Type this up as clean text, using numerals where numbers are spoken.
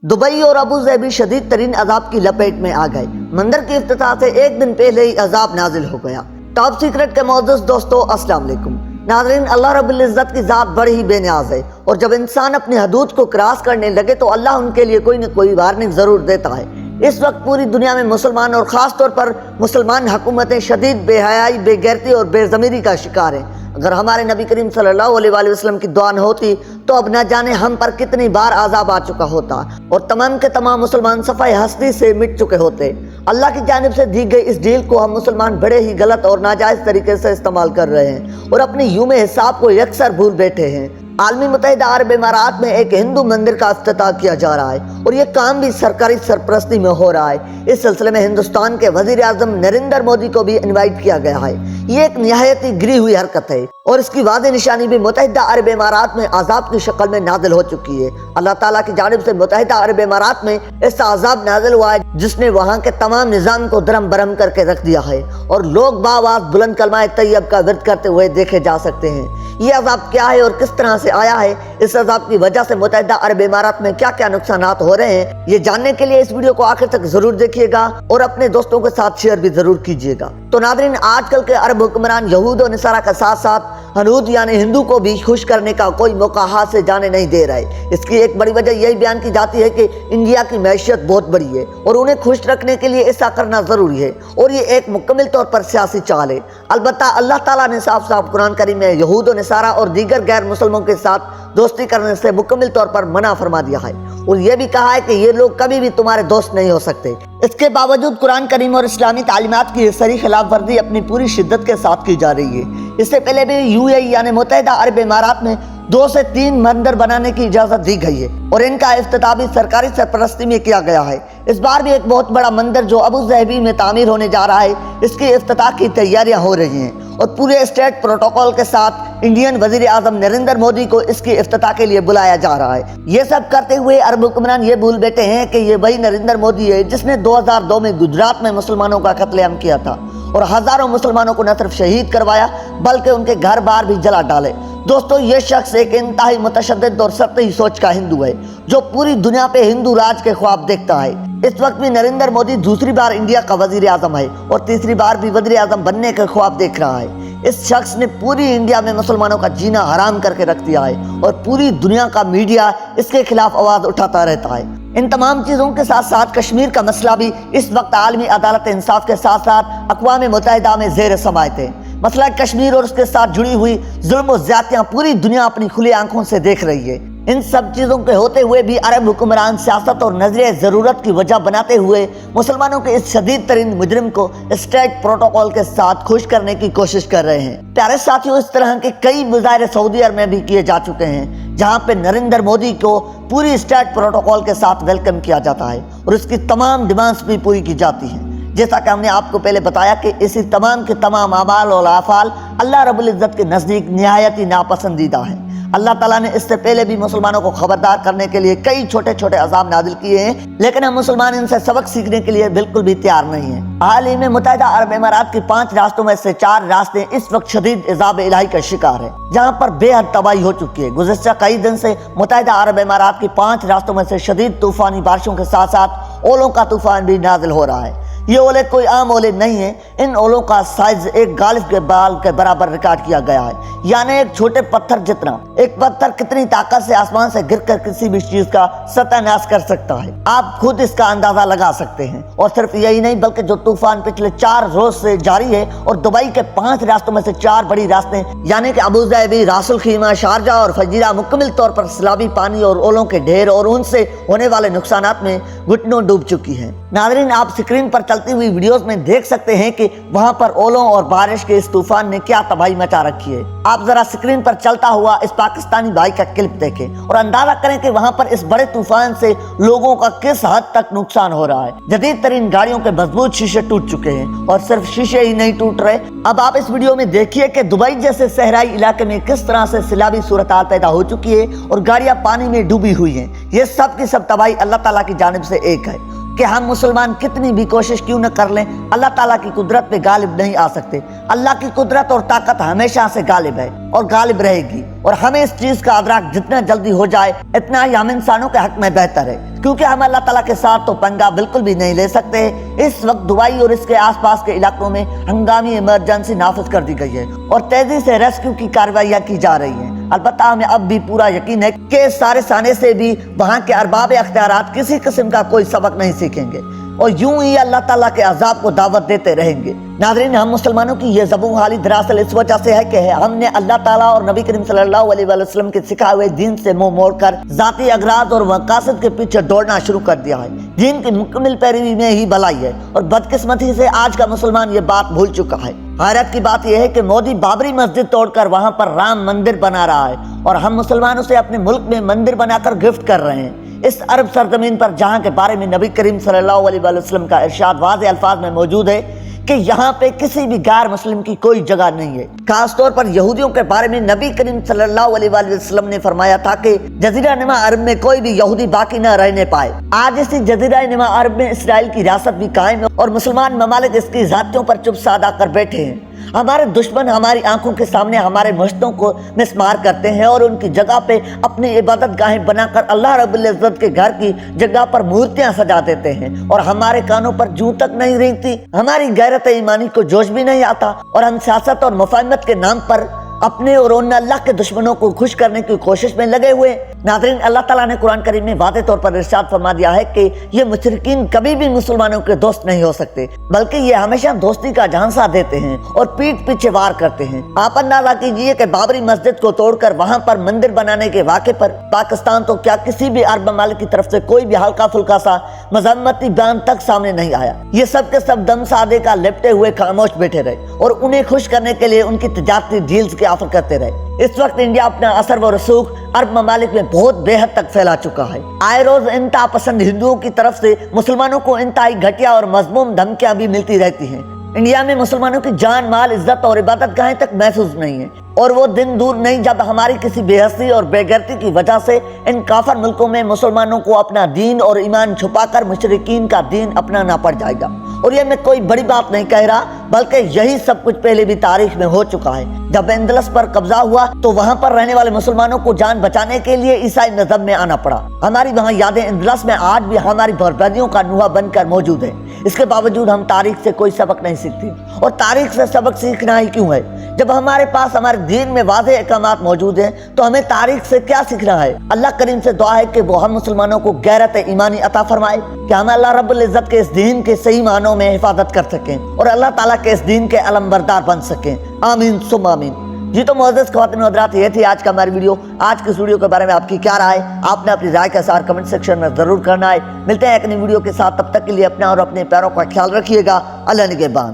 Dubai और अबू ज़ैबी शदीद तरीन अजाब की लपेट में आ गए। मंदिर की इफ्तिताह से एक दिन पहले ही अजाब नाजिल हो गया। टॉप सीक्रेट के मौजूद दोस्तों, अस्सलाम वालेकुम। नाज़रीन, अल्लाह रब्बुल इज़्ज़त की ज़ात बड़ी ही बेनियाज है और जब इंसान अपनी हदूद को क्रॉस करने लगे तो अल्लाह उनके लिए कोई न कोई वार्निंग ज़रूर देता है। इस वक्त पूरी दुनिया में मुसलमान और ख़ास तौर पर मुसलमान हुकूमतें शदीद बेहयाई, बेगैरती और बेज़मीरी का शिकार हैं। अगर हमारे नबी करीम सल्लल्लाहु अलैहि वसल्लम की दुआ न होती तो अब न जाने हम पर कितनी बार आज़ाब आ चुका होता और तमाम के तमाम मुसलमान सफ़ाए हस्ती से मिट चुके होते। अल्लाह की जानिब से दी गई इस डील को हम मुसलमान बड़े ही गलत और नाजायज़ तरीके से इस्तेमाल कर रहे हैं और अपने यूम हिसाब को यकसर भूल बैठे हैं। आलमी मुत्तहिदा अरब इमारात में एक हिंदू मंदिर का इफ्तिताह किया जा रहा है और ये काम भी सरकारी सरपरस्ती में हो रहा है। इस सिलसिले में हिंदुस्तान के वजीर आज़म नरेंद्र मोदी को भी इनवाइट किया गया है। ये एक निहायत ही गिरी हुई हरकत है और इसकी वाज़ेह निशानी भी मुत्तहिदा अरब इमारात में अजाब की शक्ल में नाजिल हो चुकी है। अल्लाह ताला की जानिब से मुत्तहिदा अरब इमारात में ऐसा अजाब नाजिल हुआ है जिसने वहाँ के तमाम निज़ाम को दरम बरम करके रख दिया है और लोग बावाज़ बुलंद कलमाए तैयब का विर्द करते हुए देखे जा सकते हैं। ये अजाब क्या है और किस तरह से आया है, इस अजाब की वजह से मुत्तहिदा अरब इमारात में क्या क्या नुकसानात हो रहे हैं, ये जानने के लिए इस वीडियो को आखिर तक जरूर देखिएगा और अपने दोस्तों के साथ शेयर भी जरूर कीजिएगा। तो नाज़रीन, आजकल के अरब हुक्मरान यहूद और नसारा के साथ साथ हनूद यानी हिंदू को भी खुश करने का कोई मौका हाथ से जाने नहीं दे रहे। इसकी एक बड़ी वजह यही बयान की जाती है कि इंडिया की मैशियत बहुत बड़ी है और उन्हें खुश रखने के लिए ऐसा करना जरूरी है और ये एक मुकम्मल तौर पर सियासी चाल है। अलबत्ता अल्लाह ताला ने साफ साफ कुरान करीम में यहूद और नसारा और दीगर गैर मुसलमानों के साथ दोस्ती करने से मुकम्मल तौर पर मना फरमा दिया है और यह भी कहा है कि ये लोग कभी भी तुम्हारे दोस्त नहीं हो सकते। इसके बावजूद कुरान करीम और इस्लामी तालीमात की सरी खिलाफ वर्जी अपनी पूरी शिद्दत के साथ की जा रही है। इससे पहले भी यूएई यानी मुत्तहिदा अरब इमारात में 2 से 3 मंदिर बनाने की इजाज़त दी गई है और इनका इफ्तिताह भी सरकारी सरपरस्ती में किया गया है। इस बार भी एक बहुत बड़ा मंदिर जो अबू ज़ैबी में तामीर होने जा रहा है, इसकी इफ्तिताह की तैयारियां हो रही हैं और पूरे स्टेट प्रोटोकॉल के साथ इंडियन वजीर आज़म नरेंद्र मोदी को इसकी इफ्तिताह के लिए बुलाया जा रहा है। ये सब करते हुए अरब हुक्मरान ये भूल बैठे हैं कि ये वही नरेंद्र मोदी है जिसने 2002 में गुजरात में मुसलमानों का कत्लेआम किया था और हजारों मुसलमानों को न सिर्फ शहीद करवाया बल्कि उनके घर बार भी जला डाले। दोस्तों, ये शख्स एक इंतहाई मुतशद्दिद और सतही सोच का हिंदू है जो पूरी दुनिया पे हिंदू राज के ख्वाब देखता है। इस वक्त भी नरेंद्र मोदी दूसरी बार इंडिया का वजीर आज़म है और तीसरी बार भी वजीर आज़म बनने के ख्वाब देख रहा है। इस शख्स ने पूरी इंडिया में मुसलमानों का जीना हराम करके रख दिया है और पूरी दुनिया का मीडिया इसके खिलाफ आवाज उठाता रहता है। इन तमाम चीज़ों के साथ साथ कश्मीर का मसला भी इस वक्त आलमी अदालत इंसाफ के साथ साथ अक़वाम मुत्तहिदा में ज़ेर समाअत है। मसला कश्मीर और उसके साथ जुड़ी हुई जुल्म और ज़्यादतियाँ पूरी दुनिया अपनी खुली आंखों से देख रही है। इन सब चीज़ों के होते हुए भी अरब हुक्मरान सियासत और नजरिए ज़रूरत की वजह बनाते हुए मुसलमानों के इस शदीद तरीन मुजरिम को स्टेट प्रोटोकॉल के साथ खुश करने की कोशिश कर रहे हैं। प्यारे साथियों, इस तरह के कई मुजाहरे सऊदी अरब में भी किए जा चुके हैं जहाँ पे नरेंद्र मोदी को पूरी स्टेट प्रोटोकॉल के साथ वेलकम किया जाता है और इसकी तमाम डिमांड्स भी पूरी की जाती हैं। जैसा कि हमने आपको पहले बताया कि इसी तमाम के तमाम अमाल और आफाल अल्लाह रब्बुल इज़्ज़त के नज़दीक निहायत ही नापसंदीदा है। अल्लाह ताला ने इससे पहले भी मुसलमानों को खबरदार करने के लिए कई छोटे छोटे अज़ाब नाजिल किए हैं, लेकिन हम मुसलमान इनसे सबक सीखने के लिए बिल्कुल भी तैयार नहीं हैं। हाल ही में मुत्तहिदा अरब इमारात के 5 रास्तों में से 4 रास्ते इस वक्त शदीद इज़ाब इलाही का शिकार है, जहाँ पर बेहद तबाही हो चुकी है। गुज़श्ता कई दिन से मुत्तहिदा अरब इमारात के 5 रास्तों में से शदीद तूफ़ानी बारिशों के साथ साथ ओलों का तूफान भी नाजिल हो रहा है। ये ओले कोई आम ओले नहीं है, इन ओलों का साइज एक गालिब के बाल के बराबर रिकॉर्ड किया गया है, यानी एक छोटे पत्थर जितना। एक पत्थर कितनी ताकत से आसमान से गिरकर किसी भी चीज का सत्यानाश कर सकता है, आप खुद इसका अंदाजा लगा सकते हैं। और सिर्फ यही नहीं बल्कि जो तूफान पिछले 4 रोज से जारी है और दुबई के 5 रास्तों में से 4 बड़ी रास्ते यानी कि अबू ज़ैबी, रासुल खीमा, शारजा और फजीरा मुकम्मल तौर पर सैलाबी पानी और ओलों के ढेर और उनसे होने वाले नुकसानात में घुटनों डूब चुकी है। नाज़रीन, आप स्क्रीन पर चलती हुई वीडियोस में देख सकते हैं कि वहां पर ओलों और बारिश के इस तूफान ने क्या तबाही मचा रखी है। आप जरा स्क्रीन पर चलता हुआ इस पाकिस्तानी भाई का क्लिप देखें और अंदाजा करें कि वहां पर इस बड़े तूफान से लोगों का किस हद तक नुकसान हो रहा है। जदीद तरीन गाड़ियों के मजबूत शीशे टूट चुके हैं और सिर्फ शीशे ही नहीं टूट रहे। अब आप इस वीडियो में देखिए कि दुबई जैसे सहराई इलाके में किस तरह से सैलाबी सूरत हाल पैदा हो चुकी है और गाड़ियां पानी में डूबी हुई हैं। ये सब की सब तबाही अल्लाह ताला की जानिब से एक है। کہ ہم مسلمان کتنی بھی کوشش کیوں نہ کر لیں اللہ تعالیٰ کی قدرت پہ غالب نہیں آ سکتے۔ اللہ کی قدرت اور طاقت ہمیشہ سے غالب ہے اور غالب رہے گی، اور ہمیں اس چیز کا ادراک جتنا جلدی ہو جائے اتنا ہی ہم انسانوں کے حق میں بہتر ہے، کیونکہ ہم اللہ تعالیٰ کے ساتھ تو پنگا بالکل بھی نہیں لے سکتے۔ اس وقت دبئی اور اس کے آس پاس کے علاقوں میں ہنگامی ایمرجنسی نافذ کر دی گئی ہے اور تیزی سے ریسکیو کی کارروائیاں کی جا رہی ہیں۔ البتہ ہمیں اب بھی پورا یقین ہے کہ اس سارے سانے سے بھی وہاں کے ارباب اختیارات کسی قسم کا کوئی سبق نہیں سیکھیں گے اور یوں ہی اللہ تعالیٰ کے عذاب کو دعوت دیتے رہیں گے۔ ناظرین، ہم مسلمانوں کی یہ زبوں حالی دراصل اس وجہ سے ہے کہ ہم نے اللہ تعالیٰ اور نبی کریم صلی اللہ علیہ وسلم کے سکھائے ہوئے دین سے منہ موڑ کر ذاتی اغراض اور مقاصد کے پیچھے دوڑنا شروع کر دیا ہے۔ دین کی مکمل پیروی میں ہی بھلائی ہے، اور بدقسمتی سے آج کا مسلمان یہ بات بھول چکا ہے۔ حیرت کی بات یہ ہے کہ مودی بابری مسجد توڑ کر وہاں پر رام مندر بنا رہا ہے، اور ہم مسلمانوں سے اپنے ملک میں مندر بنا کر گفٹ کر رہے ہیں، اس عرب سرزمین پر جہاں کے بارے میں نبی کریم صلی اللہ علیہ وسلم کا ارشاد واضح الفاظ میں موجود ہے کہ یہاں پہ کسی بھی غیر مسلم کی کوئی جگہ نہیں ہے۔ خاص طور پر یہودیوں کے بارے میں نبی کریم صلی اللہ علیہ وسلم نے فرمایا تھا کہ جزیرہ نما عرب میں کوئی بھی یہودی باقی نہ رہنے پائے۔ آج اسی جزیرہ نما عرب میں اسرائیل کی ریاست بھی قائم ہے اور مسلمان ممالک اس کی ذاتیوں پر چپ سادہ کر بیٹھے ہیں۔ ہمارے دشمن ہماری آنکھوں کے سامنے ہمارے مشتوں کو مسمار کرتے ہیں اور ان کی جگہ پہ اپنی عبادت گاہیں بنا کر اللہ رب العزت کے گھر کی جگہ پر مورتیاں سجا دیتے ہیں، اور ہمارے کانوں پر جوں تک نہیں رینگتی، ہماری غیرت ایمانی کو جوش بھی نہیں آتا، اور ہم سیاست اور مفاہمت کے نام پر اپنے اور ان اللہ کے دشمنوں کو خوش کرنے کی کوشش میں لگے ہوئے۔ ناظرین، اللہ تعالیٰ نے قرآن کریم میں واضح طور پر ارشاد فرما دیا ہے کہ یہ مشرکین کبھی بھی مسلمانوں کے دوست نہیں ہو سکتے، بلکہ یہ ہمیشہ دوستی کا جھانسا دیتے ہیں اور پیٹھ پیچھے وار کرتے ہیں۔ آپ اندازہ کیجئے کہ بابری مسجد کو توڑ کر وہاں پر مندر بنانے کے واقعے پر پاکستان تو کیا کسی بھی عرب ممالک کی طرف سے کوئی بھی ہلکا پھلکا سا مذمتی بیان تک سامنے نہیں آیا۔ یہ سب کے سب دم سادے کا لپٹے ہوئے خاموش بیٹھے رہے اور انہیں خوش کرنے کے لیے ان کی تجارتی ڈیلز کے آفر کرتے رہے۔ اس وقت انڈیا اپنا اثر و رسوخ عرب ممالک میں بہت بے حد تک پھیلا چکا ہے۔ آئے روز انتہا پسند ہندوؤں کی طرف سے مسلمانوں کو انتہائی گھٹیا اور مذموم دھمکیاں بھی ملتی رہتی ہیں۔ انڈیا میں مسلمانوں کی جان، مال، عزت اور عبادت گاہیں تک محفوظ نہیں ہیں، اور وہ دن دور نہیں جب ہماری کسی بے حسی اور بے غیرتی کی وجہ سے ان کافر ملکوں میں مسلمانوں کو اپنا دین اور ایمان چھپا کر مشرکین کا دین اپنانا پڑ جائے گا۔ اور یہ میں کوئی بڑی بات نہیں کہہ رہا، بلکہ یہی سب کچھ پہلے بھی تاریخ میں ہو چکا ہے۔ جب اندلس پر قبضہ ہوا تو وہاں پر رہنے والے مسلمانوں کو جان بچانے کے لیے عیسائی مذہب میں آنا پڑا۔ ہماری وہاں یادیں اندلس میں آج بھی ہماری بربادیوں کا نوحہ بن کر موجود ہے۔ اس کے باوجود ہم تاریخ سے کوئی سبق نہیں سیکھتے، اور تاریخ سے سبق سیکھنا ہی کیوں ہے؟ جب ہمارے پاس ہمارے دین میں واضح احکامات موجود ہیں تو ہمیں تاریخ سے کیا سیکھنا ہے؟ اللہ کریم سے دعا ہے کہ وہ ہم مسلمانوں کو غیرت ایمانی عطا فرمائے کہ ہم اللہ رب العزت کے اس دین کے صحیح معنوں میں حفاظت کر سکیں اور اللہ تعالیٰ کے اس دین کے علمبردار بن سکیں۔ آمین ثم آمین۔ جی تو معزز خواتین و حضرات، یہ تھی آج کا ہماری ویڈیو۔ آج کی اس ویڈیو کے بارے میں آپ کی کیا رائے؟ آپ نے اپنی رائے کا اظہار کمنٹ سیکشن میں ضرور کرنا ہے۔ ملتے ہیں ایک نئی ویڈیو کے ساتھ، تب تک کے لیے اپنا اور اپنے پیاروں کا خیال رکھیے گا۔ اللہ نگہبان۔